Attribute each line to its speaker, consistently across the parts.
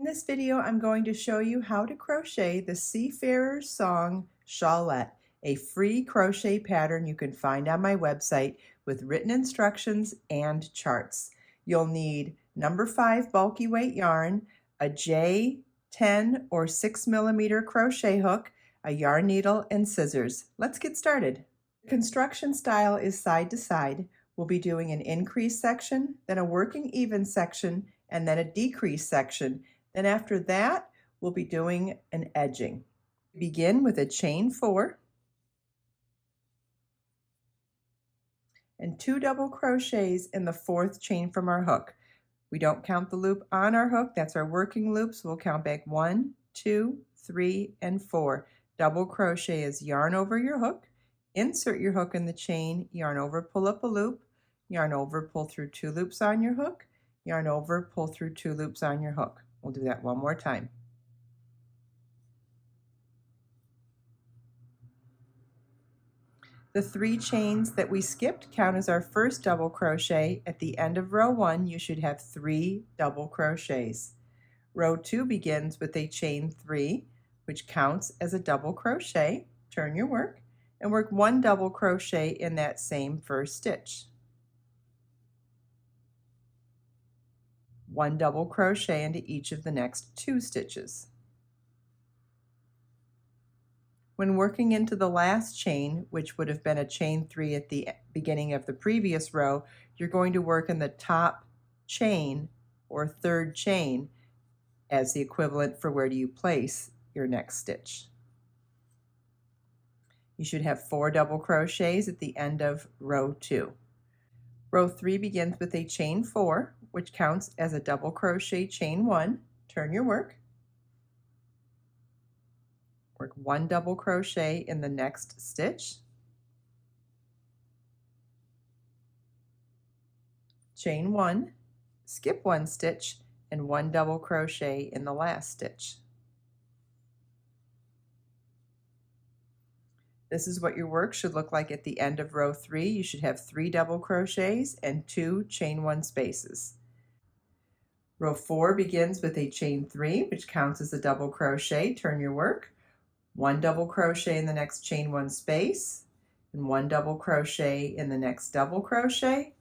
Speaker 1: this video, I'm going to show you how to crochet the Seafarer song Shawlette, a free crochet pattern you can find on my website with written instructions and charts. You'll need number 5 bulky weight yarn, a J10 or 6mm crochet hook, a yarn needle, and scissors. Let's get started. The construction style is side to side. We'll be doing an increase section, then a working even section, and then a decrease section. Then after that, we'll be doing an edging. Begin with a chain 4 and 2 double crochets in the 4th chain from our hook. We don't count the loop on our hook, that's our working loop, so we'll count back 1, 2, 3, and 4. Double crochet is yarn over your hook, insert your hook in the chain, yarn over, pull up a loop, yarn over, pull through 2 loops on your hook, yarn over, pull through 2 loops on your hook. We'll do that one more time. The 3 chains that we skipped count as our first double crochet. At the end of row 1, you should have 3 double crochets. Row 2 begins with a chain 3, which counts as a double crochet. Turn your work and work 1 double crochet in that same first stitch. 1 double crochet into each of the next 2 stitches. When working into the last chain, which would have been a chain 3 at the beginning of the previous row, you're going to work in the top chain or 3rd chain as the equivalent for where do you place your next stitch. You should have 4 double crochets at the end of row 2. Row 3 begins with a chain 4, which counts as a double crochet chain 1. Turn your work. Work 1 double crochet in the next stitch. Chain 1, skip 1 stitch, and 1 double crochet in the last stitch. This is what your work should look like at the end of row 3. You should have 3 double crochets and 2 chain 1 spaces. Row 4 begins with a chain 3, which counts as a double crochet. Turn your work. 1 double crochet in the next chain 1 space, and 1 double crochet in the next double crochet,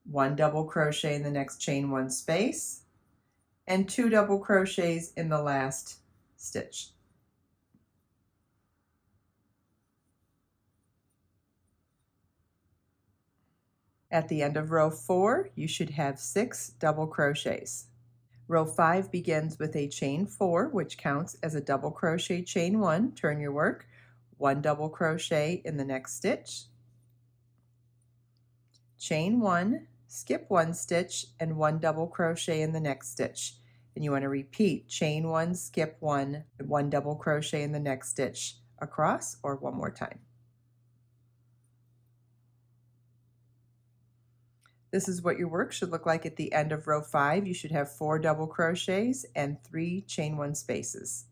Speaker 1: 1 double crochet in the next chain 1 space, and 2 double crochets in the last stitch. At the end of row 4, you should have 6 double crochets. Row 5 begins with a chain 4, which counts as a double crochet chain 1. Turn your work. 1 double crochet in the next stitch. Chain 1, skip 1 stitch, and 1 double crochet in the next stitch. And you want to repeat chain 1, skip 1, and 1 double crochet in the next stitch across, or one more time. This is what your work should look like at the end of row 5. You should have 4 double crochets and 3 chain 1 spaces.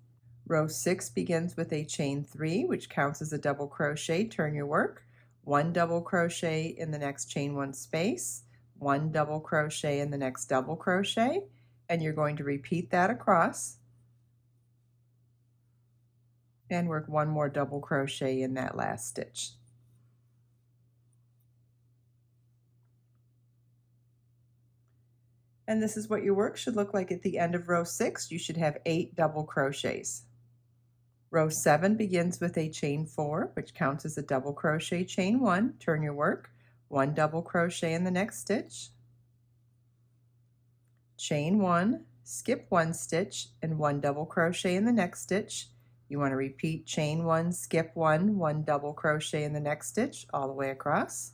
Speaker 1: Row 6 begins with a chain 3, which counts as a double crochet. Turn your work. 1 double crochet in the next chain 1 space, 1 double crochet in the next double crochet, and you're going to repeat that across and work 1 more double crochet in that last stitch. And this is what your work should look like at the end of row 6. You should have 8 double crochets. Row 7 begins with a chain 4, which counts as a double crochet chain 1. Turn your work. 1 double crochet in the next stitch. Chain 1, skip 1 stitch, and 1 double crochet in the next stitch. You want to repeat chain 1, skip 1, 1 double crochet in the next stitch all the way across.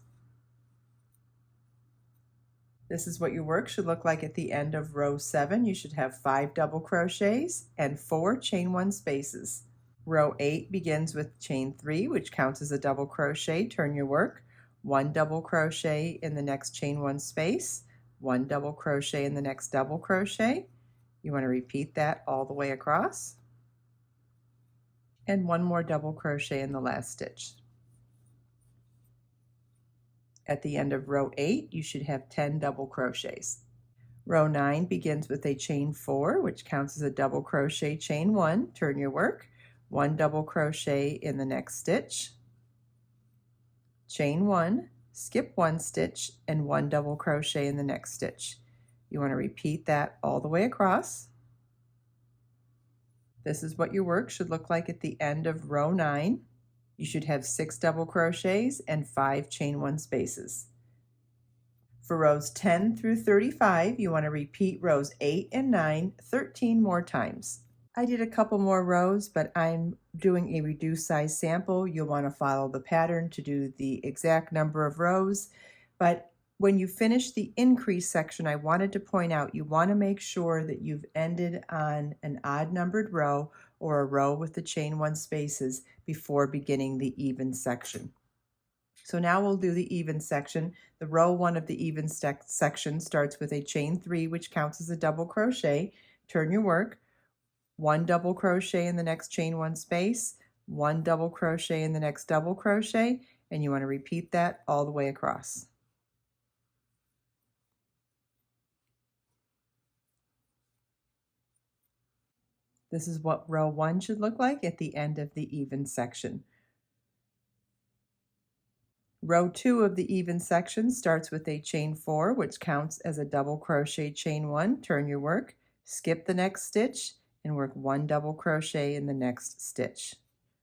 Speaker 1: This is what your work should look like at the end of row 7. You should have 5 double crochets and 4 chain 1 spaces. Row 8 begins with chain 3, which counts as a double crochet. Turn your work. 1 double crochet in the next chain 1 space, 1 double crochet in the next double crochet. You want to repeat that all the way across. And 1 more double crochet in the last stitch. At the end of row 8, you should have 10 double crochets. Row 9 begins with a chain 4, which counts as a double crochet, chain 1, turn your work, 1 double crochet in the next stitch, chain 1, skip 1 stitch, and 1 double crochet in the next stitch. You want to repeat that all the way across. This is what your work should look like at the end of row 9. You should have 6 double crochets and 5 chain 1 spaces. For rows 10 through 35, you want to repeat rows 8 and 9 13 more times. I did a couple more rows, but I'm doing a reduced size sample. You'll want to follow the pattern to do the exact number of rows. But when you finish the increase section, I wanted to point out you want to make sure that you've ended on an odd numbered row or a row with the chain 1 spaces before beginning the even section. So now we'll do the even section. The row 1 of the even section starts with a chain 3, which counts as a double crochet. Turn your work, 1 double crochet in the next chain 1 space, 1 double crochet in the next double crochet, and you want to repeat that all the way across. This is what row 1 should look like at the end of the even section. Row 2 of the even section starts with a chain 4, which counts as a double crochet, chain 1, turn your work, skip the next stitch, and work 1 double crochet in the next stitch.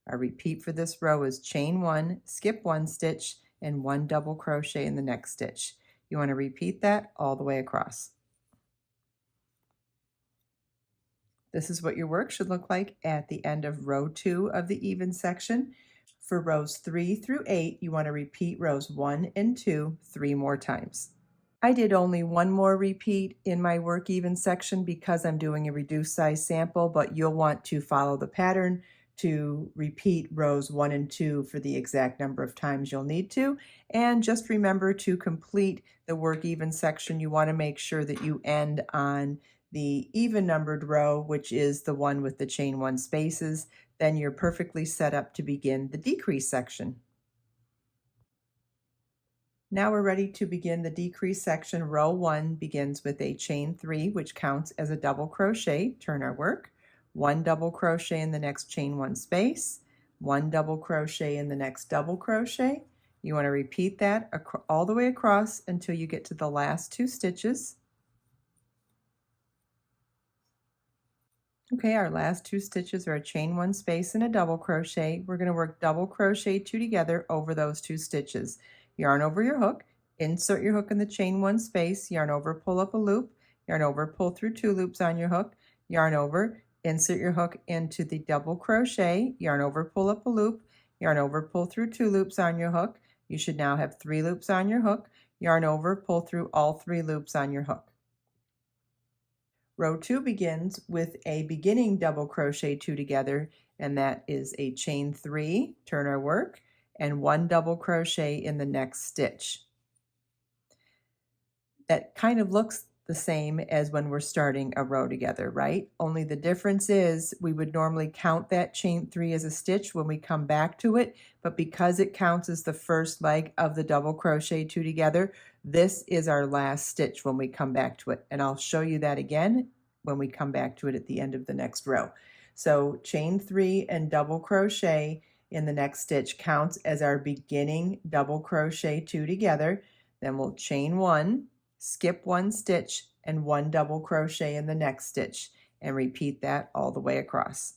Speaker 1: Our repeat for this row is chain 1, skip 1 stitch, and 1 double crochet in the next stitch. You want to repeat that all the way across. This is what your work should look like at the end of row 2 of the even section. For rows 3 through 8, you want to repeat rows 1 and 2 3 more times. I did only one more repeat in my work even section because I'm doing a reduced size sample, but you'll want to follow the pattern to repeat rows 1 and 2 for the exact number of times you'll need to. And just remember to complete the work even section, you want to make sure that you end on the even numbered row, which is the one with the chain 1 spaces. Then you're perfectly set up to begin the decrease section. Now we're ready to begin the decrease section. Row 1 begins with a chain 3, which counts as a double crochet. Turn our work, 1 double crochet in the next chain 1 space, 1 double crochet in the next double crochet. You want to repeat that all the way across until you get to the last 2 stitches. Okay, our last 2 stitches are a chain 1 space and a double crochet. We're going to work double crochet 2 together over those 2 stitches. Yarn over your hook, insert your hook in the chain 1 space, yarn over, pull up a loop, yarn over, pull through 2 loops on your hook, yarn over, insert your hook into the double crochet, yarn over, pull up a loop, yarn over, pull through 2 loops on your hook. You should now have 3 loops on your hook, yarn over, pull through all 3 loops on your hook. Row 2 begins with a beginning double crochet 2 together, and that is a chain 3, turn our work, and 1 double crochet in the next stitch. That kind of looks the same as when we're starting a row together, right? Only the difference is we would normally count that chain 3 as a stitch when we come back to it, but because it counts as the first leg of the double crochet 2 together, this is our last stitch when we come back to it. And I'll show you that again when we come back to it at the end of the next row. So chain 3 and double crochet in the next stitch counts as our beginning double crochet 2 together. Then we'll chain 1, skip 1 stitch, and 1 double crochet in the next stitch, and repeat that all the way across.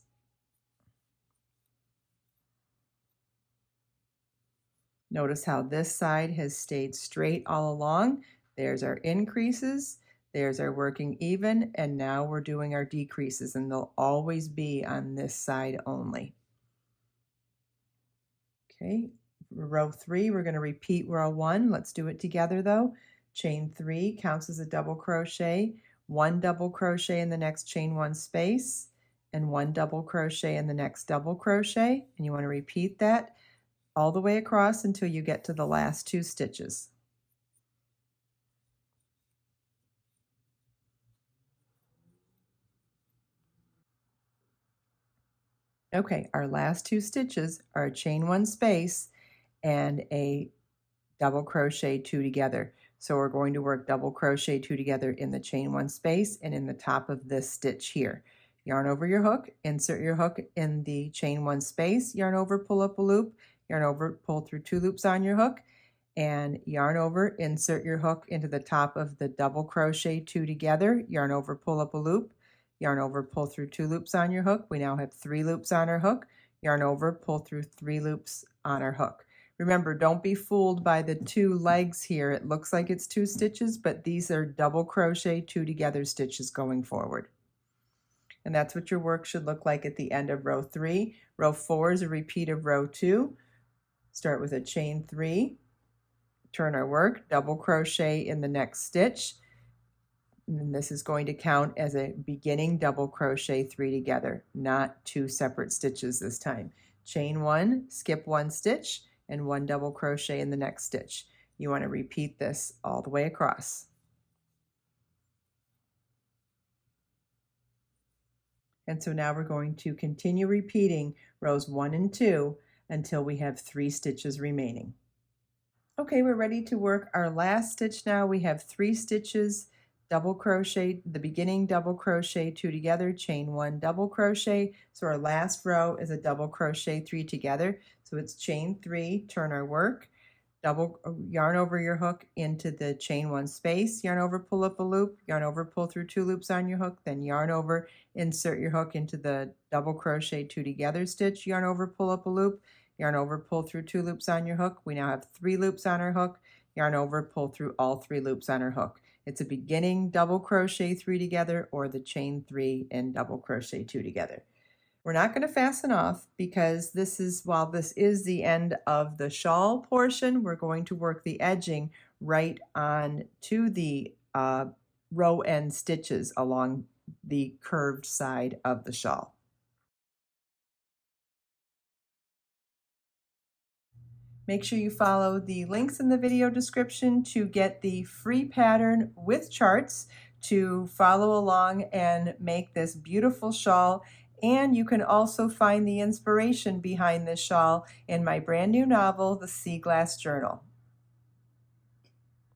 Speaker 1: Notice how this side has stayed straight all along. There's our increases, there's our working even, and now we're doing our decreases, and they'll always be on this side only. Okay, row 3, we're going to repeat row 1. Let's do it together though. Chain 3 counts as a double crochet, 1 double crochet in the next chain 1 space, and 1 double crochet in the next double crochet, and you want to repeat that all the way across until you get to the last 2 stitches. Okay, our last 2 stitches are a chain 1 space and a double crochet 2 together. So we're going to work double crochet 2 together in the chain 1 space and in the top of this stitch here. Yarn over your hook, insert your hook in the chain 1 space, yarn over, pull up a loop, yarn over, pull through 2 loops on your hook, and yarn over, insert your hook into the top of the double crochet 2 together, yarn over, pull up a loop, yarn over, pull through 2 loops on your hook. We now have 3 loops on our hook, yarn over, pull through 3 loops on our hook. Remember, don't be fooled by the 2 legs here. It looks like it's 2 stitches, but these are double crochet 2 together stitches going forward. And that's what your work should look like at the end of row 3. Row 4 is a repeat of row 2. Start with a chain 3, turn our work, double crochet in the next stitch, and this is going to count as a beginning double crochet 3 together, not 2 separate stitches this time. Chain 1, skip 1 stitch, and 1 double crochet in the next stitch. You want to repeat this all the way across. And so now we're going to continue repeating rows 1 and 2 until we have 3 stitches remaining. Okay, we're ready to work our last stitch now. We have 3 stitches, double crochet, the beginning double crochet 2 together, chain 1 double crochet. So our last row is a double crochet 3 together. So it's chain 3, turn our work, double yarn over your hook into the chain 1 space, yarn over, pull up a loop, yarn over, pull through 2 loops on your hook, then yarn over, insert your hook into the double crochet 2 together stitch, yarn over, pull up a loop, yarn over, pull through 2 loops on your hook. We now have 3 loops on our hook, yarn over, pull through all 3 loops on our hook. It's a beginning double crochet 3 together or the chain 3 and double crochet 2 together. We're not going to fasten off because while this is the end of the shawl portion, we're going to work the edging right on to the row end stitches along the curved side of the shawl. Make sure you follow the links in the video description to get the free pattern with charts to follow along and make this beautiful shawl. And you can also find the inspiration behind this shawl in my brand new novel, The Sea Glass Journal.